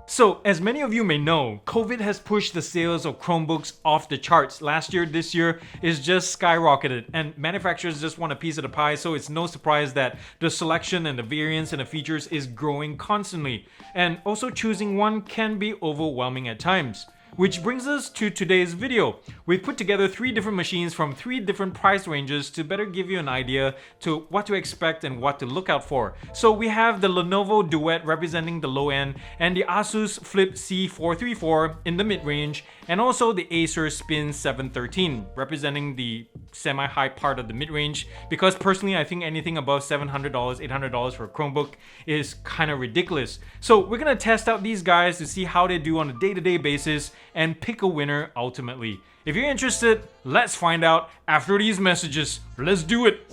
So, as many of you may know, COVID has pushed the sales of Chromebooks off the charts. Last year, this year is just skyrocketed, and manufacturers just want a piece of the pie, so it's no surprise that the selection and the variance and the features is growing constantly. And also choosing one can be overwhelming at times. Which brings us to today's video. We've put together 3 different machines from 3 different price ranges to better give you an idea to what to expect and what to look out for. So we have the Lenovo Duet representing the low end, and the Asus Flip C434 in the mid-range, and also the Acer Spin 713 representing the semi-high part of the mid-range, because personally I think anything above $700, $800 for a Chromebook is kind of ridiculous. So we're gonna test out these guys to see how they do on a day-to-day basis and pick a winner ultimately. If you're interested, let's find out after these messages. Let's do it!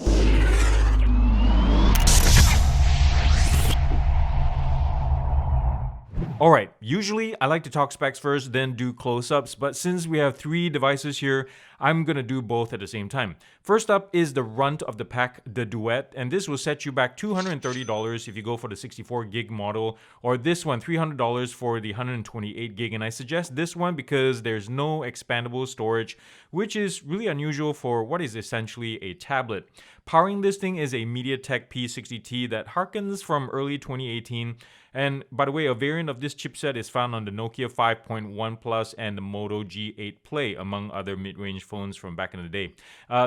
Alright, usually I like to talk specs first, then do close-ups, but since we have 3 devices here, I'm gonna do both at the same time. First up is the runt of the pack, the Duet, and this will set you back $230 if you go for the 64 gig model, or this one, $300 for the 128 gig, and I suggest this one because there's no expandable storage, which is really unusual for what is essentially a tablet. Powering this thing is a MediaTek P60T that harkens from early 2018. And by the way, a variant of this chipset is found on the Nokia 5.1 Plus and the Moto G8 Play, among other mid-range phones from back in the day.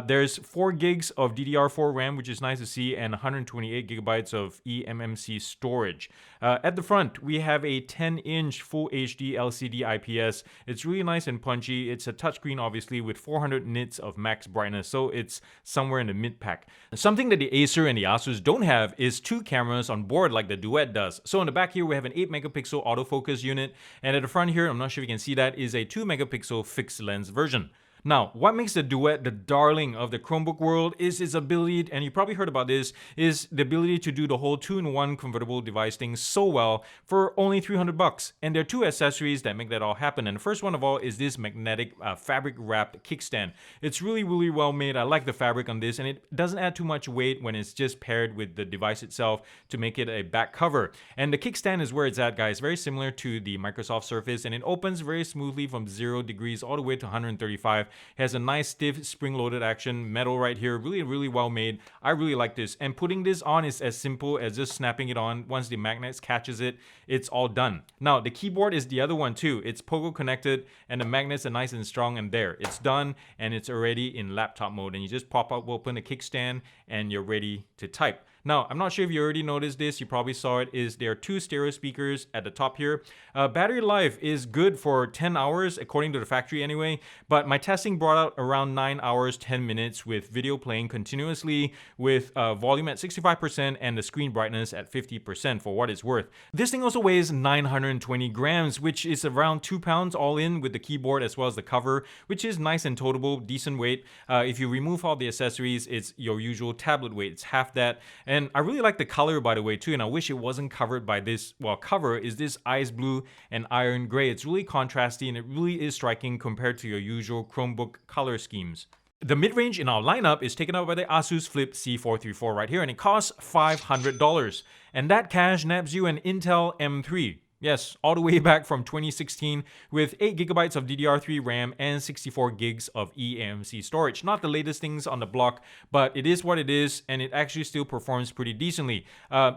There's 4 gigs of DDR4 RAM, which is nice to see, and 128 gigabytes of eMMC storage. At the front, we have a 10-inch Full HD LCD IPS. It's really nice and punchy. It's a touchscreen, obviously, with 400 nits of max brightness, so it's somewhere in the mid-pack. Something that the Acer and the Asus don't have is 2 cameras on board like the Duet does. So on the back here, we have an 8 megapixel autofocus unit, and at the front here, I'm not sure if you can see that, is a 2 megapixel fixed lens version. Now, what makes the Duet the darling of the Chromebook world is its ability, and you probably heard about this, is the ability to do the whole 2-in-1 convertible device thing so well for only $300. And there are 2 accessories that make that all happen. And the first one of all is this magnetic fabric-wrapped kickstand. It's really, really well made. I like the fabric on this, and it doesn't add too much weight when it's just paired with the device itself to make it a back cover. And the kickstand is where it's at, guys. Very similar to the Microsoft Surface, and it opens very smoothly from 0 degrees all the way to 135. It has a nice stiff spring-loaded action, metal right here, really, really well made. I really like this, and putting this on is as simple as just snapping it on. Once the magnet catches it, it's all done. Now, the keyboard is the other one too. It's pogo connected, and the magnets are nice and strong, and there, it's done, and it's already in laptop mode, and you just pop up, open the kickstand, and you're ready to type. Now, I'm not sure if you already noticed this, you probably saw it, is there are 2 stereo speakers at the top here. Battery life is good for 10 hours, according to the factory anyway, but my testing brought out around 9 hours, 10 minutes with video playing continuously, with volume at 65% and the screen brightness at 50% for what it's worth. This thing also weighs 920 grams, which is around 2 pounds all in with the keyboard as well as the cover, which is nice and toteable, decent weight. If you remove all the accessories, it's your usual tablet weight, it's half that. And I really like the color, by the way, too, and I wish it wasn't covered by this, well, cover is this ice blue and iron gray. It's really contrasty, and it really is striking compared to your usual Chromebook color schemes. The mid-range in our lineup is taken up by the Asus Flip C434 right here, and it costs $500. And that cash nabs you an Intel M3. Yes, all the way back from 2016 with 8 gigabytes of DDR3 RAM and 64 gigs of eMMC storage. Not the latest things on the block, but it is what it is, and it actually still performs pretty decently.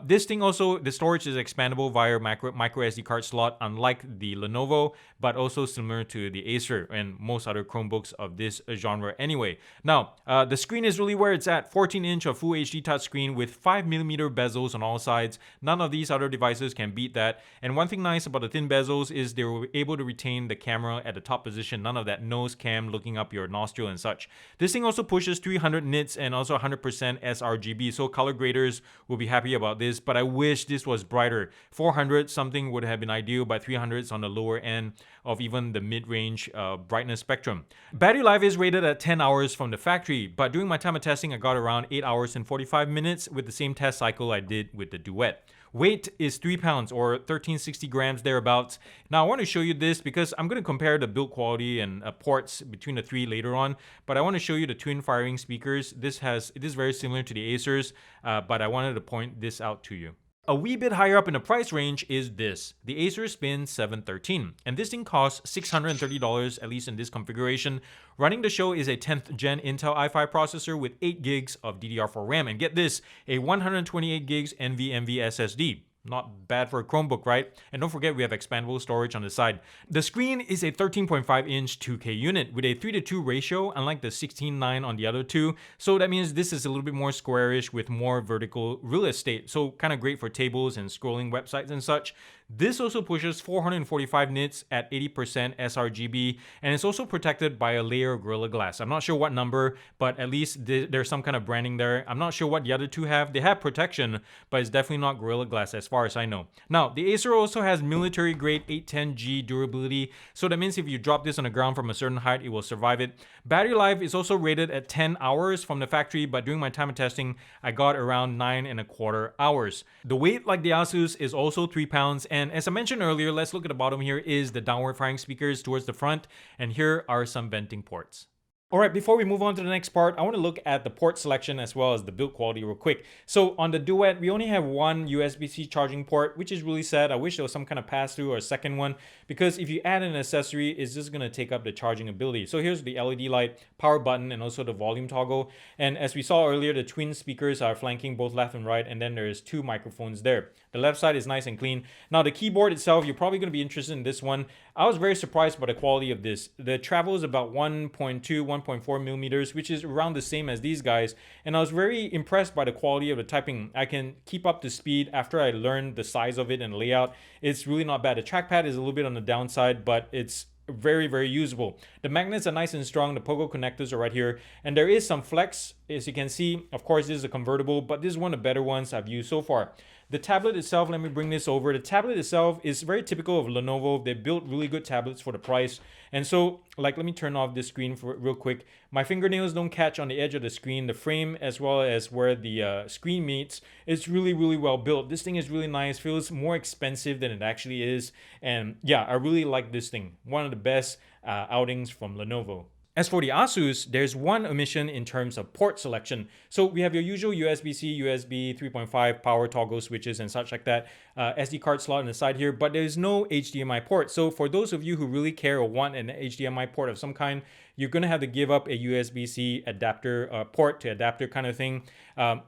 This thing also, the storage is expandable via micro SD card slot, unlike the Lenovo, but also similar to the Acer and most other Chromebooks of this genre anyway. Now, the screen is really where it's at. 14-inch of Full HD touchscreen with 5mm bezels on all sides. None of these other devices can beat that. And one thing nice about the thin bezels is they were able to retain the camera at the top position, none of that nose cam looking up your nostril and such. This thing also pushes 300 nits and also 100% sRGB, so color graders will be happy about this, but I wish this was brighter. 400 something would have been ideal, but 300 is on the lower end of even the mid-range brightness spectrum. Battery life is rated at 10 hours from the factory, but during my time of testing I got around 8 hours and 45 minutes with the same test cycle I did with the Duet. Weight is 3 pounds or 1360 grams thereabouts. Now I want to show you this because I'm going to compare the build quality and ports between the 3 later on, but I want to show you the twin firing speakers. It is very similar to the Acers, but I wanted to point this out to you. A wee bit higher up in the price range is this, the Acer Spin 713, and this thing costs $630, at least in this configuration. Running the show is a 10th gen Intel i5 processor with 8 gigs of DDR4 RAM, and get this, a 128 gigs NVMe SSD. Not bad for a Chromebook, right? And don't forget we have expandable storage on the side. The screen is a 13.5-inch 2K unit with a 3:2 ratio, unlike the 16:9 on the other two. So that means this is a little bit more squarish with more vertical real estate. So kind of great for tables and scrolling websites and such. This also pushes 445 nits at 80% sRGB, and it's also protected by a layer of Gorilla Glass. I'm not sure what number, but at least there's some kind of branding there. I'm not sure what the other two have. They have protection, but it's definitely not Gorilla Glass as far as I know. Now, the Acer also has military grade 810G durability, so that means if you drop this on the ground from a certain height, it will survive it. Battery life is also rated at 10 hours from the factory, but during my time of testing, I got around 9.25 hours. The weight, like the Asus, is also 3 pounds, and as I mentioned earlier, let's look at the bottom here is the downward firing speakers towards the front, and here are some venting ports. Alright, before we move on to the next part, I want to look at the port selection as well as the build quality real quick. So on the Duet, we only have one USB-C charging port, which is really sad. I wish there was some kind of pass-through or a second one, because if you add an accessory, it's just going to take up the charging ability. So here's the LED light, power button, and also the volume toggle. And as we saw earlier, the twin speakers are flanking both left and right, and then there's 2 microphones there. The left side is nice and clean. Now the keyboard itself, you're probably going to be interested in this one. I was very surprised by the quality of this. The travel is about 1.4 millimeters, which is around the same as these guys. And I was very impressed by the quality of the typing. I can keep up to speed after I learned the size of it and layout. It's really not bad. The trackpad is a little bit on the downside, but it's very usable. The magnets are nice and strong. The pogo connectors are right here, and there is some flex, as you can see. Of course, this is a convertible, but this is one of the better ones I've used so far. The tablet itself, let me bring this over. The tablet itself is very typical of Lenovo. They built really good tablets for the price. And so, like, let me turn off this screen for real quick. My fingernails don't catch on the edge of the screen. The frame, as well as where the screen meets, is really well built. This thing is really nice. Feels more expensive than it actually is. And yeah, I really like this thing. One of the best outings from Lenovo. As for the Asus, there's one omission in terms of port selection. So we have your usual USB-C, USB 3.5 power toggle switches and such like that, SD card slot on the side here, but there's no HDMI port. So for those of you who really care or want an HDMI port of some kind, you're going to have to give up a USB-C adapter, port to adapter kind of thing.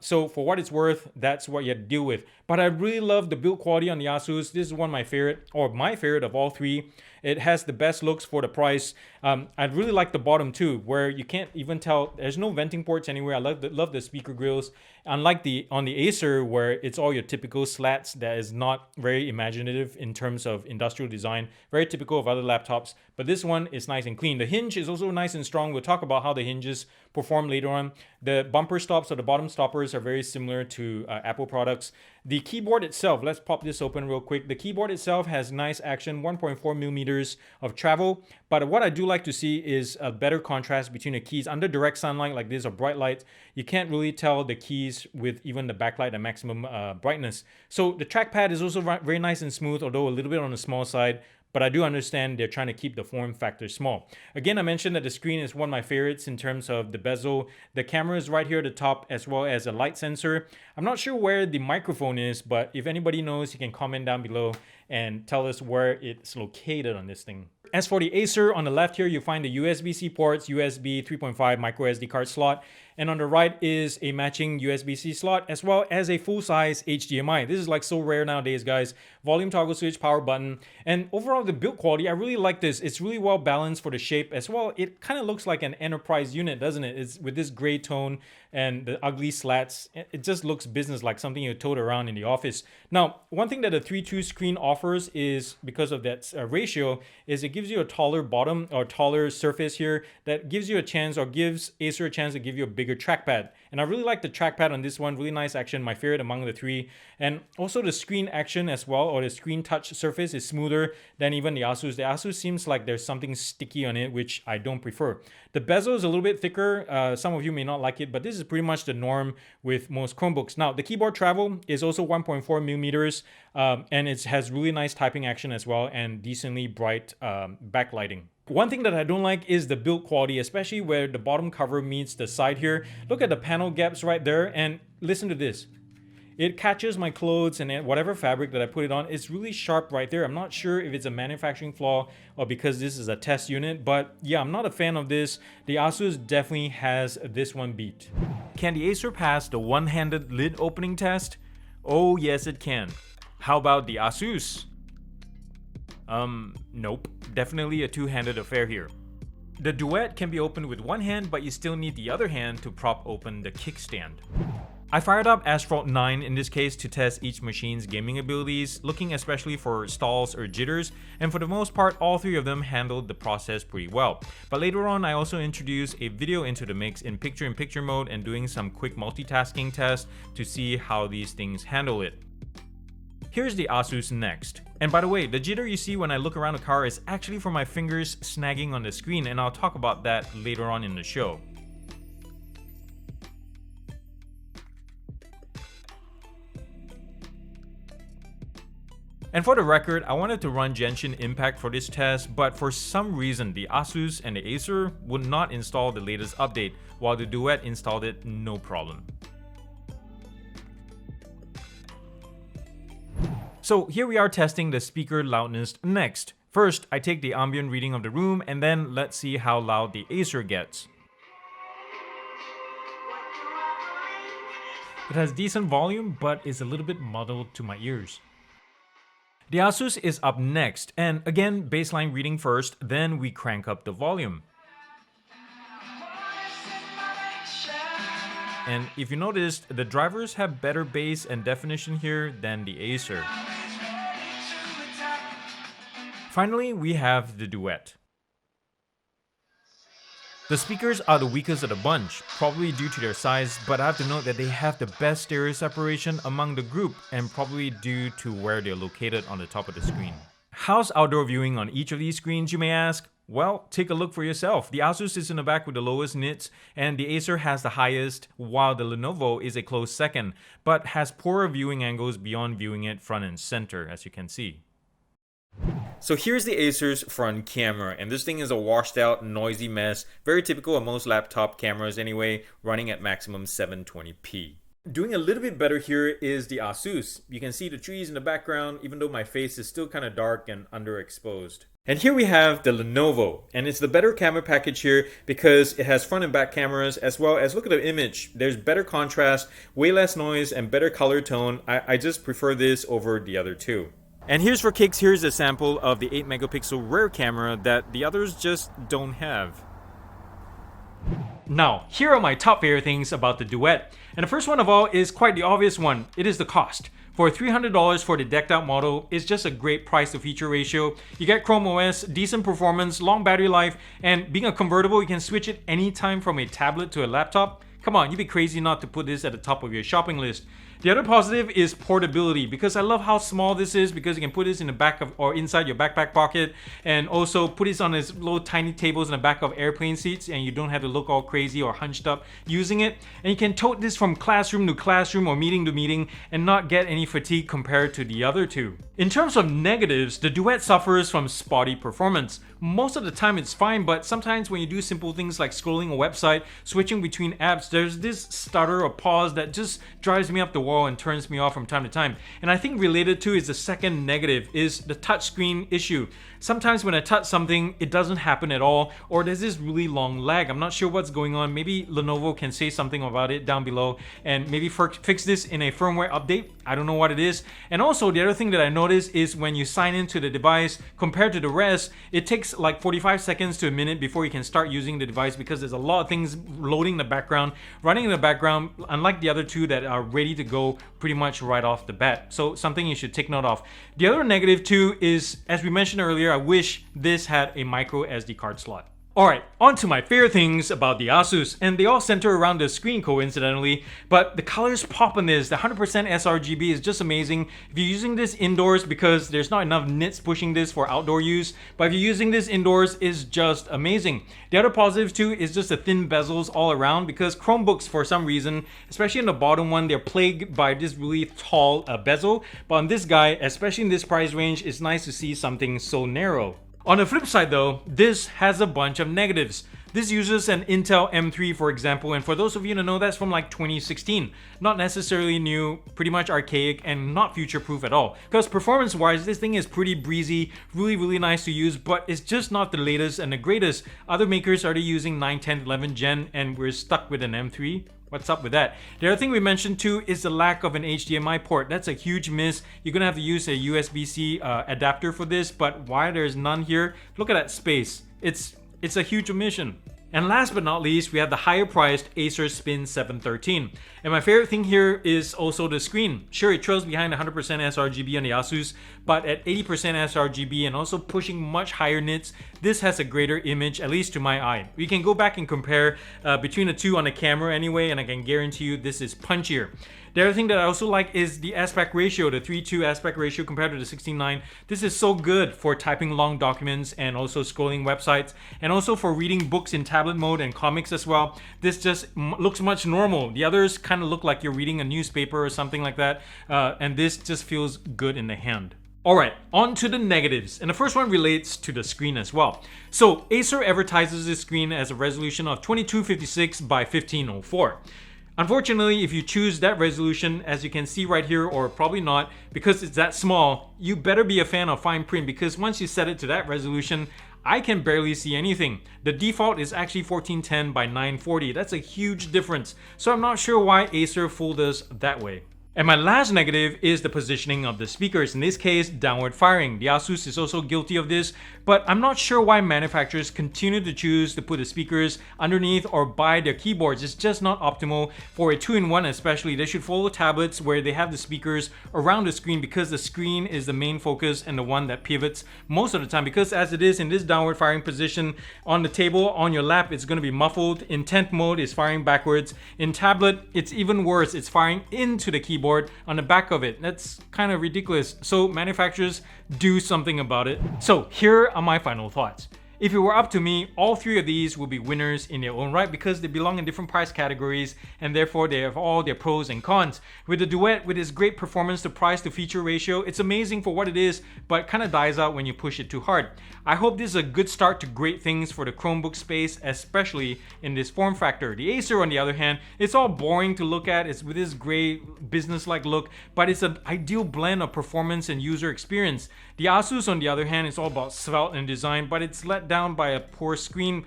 So for what it's worth, that's what you have to deal with. But I really love the build quality on the Asus. This is one of my favorite, or my favorite of all three. It has the best looks for the price. I really like the bottom too, where you can't even tell, there's no venting ports anywhere. I love the speaker grills. Unlike on the Acer, where it's all your typical slats that is not very imaginative in terms of industrial design, very typical of other laptops, but this one is nice and clean. The hinge is also nice and strong. We'll talk about how the hinges perform later on. The bumper stops or the bottom stoppers are very similar to Apple products. The keyboard itself, let's pop this open real quick. The keyboard itself has nice action, 1.4 millimeters of travel, but what I do like to see is a better contrast between the keys. Under direct sunlight like this or bright light, you can't really tell the keys with even the backlight at maximum brightness. So the trackpad is also very nice and smooth, although a little bit on the small side. But I do understand they're trying to keep the form factor small. Again, I mentioned that the screen is one of my favorites in terms of the bezel. The camera is right here at the top, as well as a light sensor. I'm not sure where the microphone is, but if anybody knows, you can comment down below and tell us where it's located on this thing. As for the Acer, on the left here, you find the USB-C ports, USB 3.5 micro SD card slot, and on the right is a matching USB-C slot, as well as a full-size HDMI. This is like so rare nowadays, guys. Volume toggle switch, power button, and overall the build quality, I really like this. It's really well balanced for the shape as well. It kind of looks like an enterprise unit, doesn't it? It's with this gray tone and the ugly slats. It just looks business-like, something you tote around in the office. Now, one thing that the 3:2 screen offers is, because of that ratio, is it gives you a taller bottom or taller surface here that gives you a chance, or gives Acer a chance to give you a bigger trackpad. And I really like the trackpad on this one. Really nice action, my favorite among the three. And also the screen action as well, or the screen touch surface, is smoother than even the Asus. The Asus seems like there's something sticky on it, which I don't prefer. The bezel is a little bit thicker. Some of you may not like it, but this is pretty much the norm with most Chromebooks. Now, the keyboard travel is also 1.4 millimeters, and it has really nice typing action as well, and decently bright backlighting. One thing that I don't like is the build quality, especially where the bottom cover meets the side here. Look at the panel gaps right there, and listen to this. It catches my clothes and whatever fabric that I put it on. It's really sharp right there. I'm not sure if it's a manufacturing flaw or because this is a test unit, but yeah, I'm not a fan of this. The Asus definitely has this one beat. Can the Acer pass the one-handed lid opening test? Oh yes, it can. How about the Asus? Nope. Definitely a two-handed affair here. The Duet can be opened with one hand, but you still need the other hand to prop open the kickstand. I fired up Asphalt 9 in this case to test each machine's gaming abilities, looking especially for stalls or jitters, and for the most part all three of them handled the process pretty well. But later on I also introduced a video into the mix in picture-in-picture mode and doing some quick multitasking tests to see how these things handle it. Here's the Asus next. And by the way, the jitter you see when I look around the car is actually from my fingers snagging on the screen, and I'll talk about that later on in the show. And for the record, I wanted to run Genshin Impact for this test, but for some reason the Asus and the Acer would not install the latest update, while the Duet installed it no problem. So here we are testing the speaker loudness next. First, I take the ambient reading of the room, and then let's see how loud the Acer gets. It has decent volume, but is a little bit muddled to my ears. The Asus is up next, and again, baseline reading first, then we crank up the volume. And if you noticed, the drivers have better bass and definition here than the Acer. Finally, we have the Duet. The speakers are the weakest of the bunch, probably due to their size, but I have to note that they have the best stereo separation among the group, and probably due to where they're located on the top of the screen. How's outdoor viewing on each of these screens, you may ask? Well, take a look for yourself. The Asus is in the back with the lowest nits, and the Acer has the highest, while the Lenovo is a close second, but has poorer viewing angles beyond viewing it front and center, as you can see. So here's the Acer's front camera, and this thing is a washed out, noisy mess, very typical of most laptop cameras anyway, running at maximum 720p. Doing a little bit better here is the Asus. You can see the trees in the background, even though my face is still kind of dark and underexposed. And here we have the Lenovo, and it's the better camera package here because it has front and back cameras, as well as, look at the image, there's better contrast, way less noise, and better color tone. I just prefer this over the other two. And here's for kicks, here's a sample of the 8 megapixel rear camera that the others just don't have. Now, here are my top favorite things about the Duet. And the first one of all is quite the obvious one. It is the cost. For $300 for the decked out model, it's just a great price to feature ratio. You get Chrome OS, decent performance, long battery life, and being a convertible, you can switch it anytime from a tablet to a laptop. Come on, you'd be crazy not to put this at the top of your shopping list. The other positive is portability, because I love how small this is, because you can put this in the back of or inside your backpack pocket, and also put this on these little tiny tables in the back of airplane seats, and you don't have to look all crazy or hunched up using it. And you can tote this from classroom to classroom or meeting to meeting and not get any fatigue compared to the other two. In terms of negatives, the Duet suffers from spotty performance. Most of the time it's fine, but sometimes when you do simple things like scrolling a website, switching between apps, there's this stutter or pause that just drives me up the wall and turns me off from time to time. And I think related to is the second negative is the touchscreen issue. Sometimes when I touch something, it doesn't happen at all, or there's this really long lag. I'm not sure what's going on. Maybe Lenovo can say something about it down below and maybe fix this in a firmware update. I don't know what it is. And also the other thing that I noticed is when you sign into the device, compared to the rest, it takes like 45 seconds to a minute before you can start using the device, because there's a lot of things loading in the background, running in the background, unlike the other two that are ready to go pretty much right off the bat. So something you should take note of. The other negative too is, as we mentioned earlier, I wish this had a micro SD card slot. Alright, on to my favorite things about the Asus, and they all center around the screen coincidentally, but the colors pop on this. The 100% sRGB is just amazing. If you're using this indoors, because there's not enough nits pushing this for outdoor use, but if you're using this indoors, it's just amazing. The other positive too is just the thin bezels all around, because Chromebooks for some reason, especially in the bottom one, they're plagued by this really tall bezel, but on this guy, especially in this price range, it's nice to see something so narrow. On the flip side though, this has a bunch of negatives. This uses an Intel M3 for example, and for those of you to know, that's from like 2016. Not necessarily new, pretty much archaic, and not future-proof at all. Because performance-wise, this thing is pretty breezy, really nice to use, but it's just not the latest and the greatest. Other makers are using 9, 10, 11 gen, and we're stuck with an M3. What's up with that? The other thing we mentioned too is the lack of an HDMI port. That's a huge miss. You're gonna have to use a USB-C adapter for this, but why there's none here? Look at that space. It's a huge omission. And last but not least, we have the higher priced Acer Spin 713. And my favorite thing here is also the screen. Sure, it trails behind 100% sRGB on the Asus, but at 80% sRGB and also pushing much higher nits, this has a greater image, at least to my eye. We can go back and compare between the two on the camera anyway, and I can guarantee you this is punchier. The other thing that I also like is the aspect ratio, the 3:2 aspect ratio compared to the 16:9. This is so good for typing long documents and also scrolling websites, and also for reading books in tablet mode and comics as well. This just looks much normal. The others kind of look like you're reading a newspaper or something like that, and this just feels good in the hand. Alright, on to the negatives, and the first one relates to the screen as well. So Acer advertises this screen as a resolution of 2256 by 1504. Unfortunately, if you choose that resolution, as you can see right here, or probably not, because it's that small, you better be a fan of fine print, because once you set it to that resolution, I can barely see anything. The default is actually 1410 by 940. That's a huge difference. So I'm not sure why Acer fooled us that way. And my last negative is the positioning of the speakers, in this case downward firing. The Asus is also guilty of this, but I'm not sure why manufacturers continue to choose to put the speakers underneath or by their keyboards. It's just not optimal for a 2-in-1 especially. They should follow tablets where they have the speakers around the screen, because the screen is the main focus and the one that pivots most of the time, because as it is in this downward firing position on the table, on your lap, it's going to be muffled. In tent mode, it's firing backwards. In tablet, it's even worse. It's firing into the keyboard on the back of it. That's kind of ridiculous. So manufacturers, do something about it. So here are my final thoughts. If it were up to me, all three of these would be winners in their own right, because they belong in different price categories and therefore they have all their pros and cons. With the Duet, with its great performance to price to feature ratio, it's amazing for what it is, but kind of dies out when you push it too hard. I hope this is a good start to great things for the Chromebook space, especially in this form factor. The Acer, on the other hand, it's all boring to look at. It's with this gray business-like look, but it's an ideal blend of performance and user experience. The Asus, on the other hand, is all about svelte and design, but it's let down by a poor screen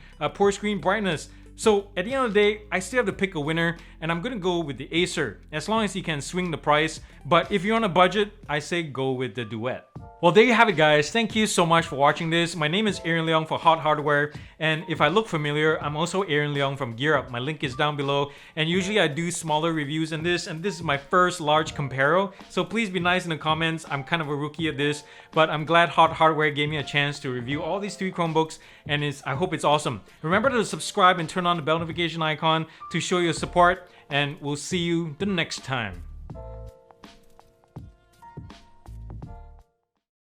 brightness. So at the end of the day, I still have to pick a winner, and I'm gonna go with the Acer, as long as you can swing the price. But if you're on a budget, I say go with the Duet. Well, there you have it, guys. Thank you so much for watching this. My name is Aaron Leong for Hot Hardware, and if I look familiar, I'm also Aaron Leong from Gear Up. My link is down below, and usually I do smaller reviews than this, and this is my first large comparo, so please be nice in the comments. I'm kind of a rookie at this, but I'm glad Hot Hardware gave me a chance to review all these three Chromebooks, and I hope it's awesome. Remember to subscribe and turn on the bell notification icon to show your support, and we'll see you the next time.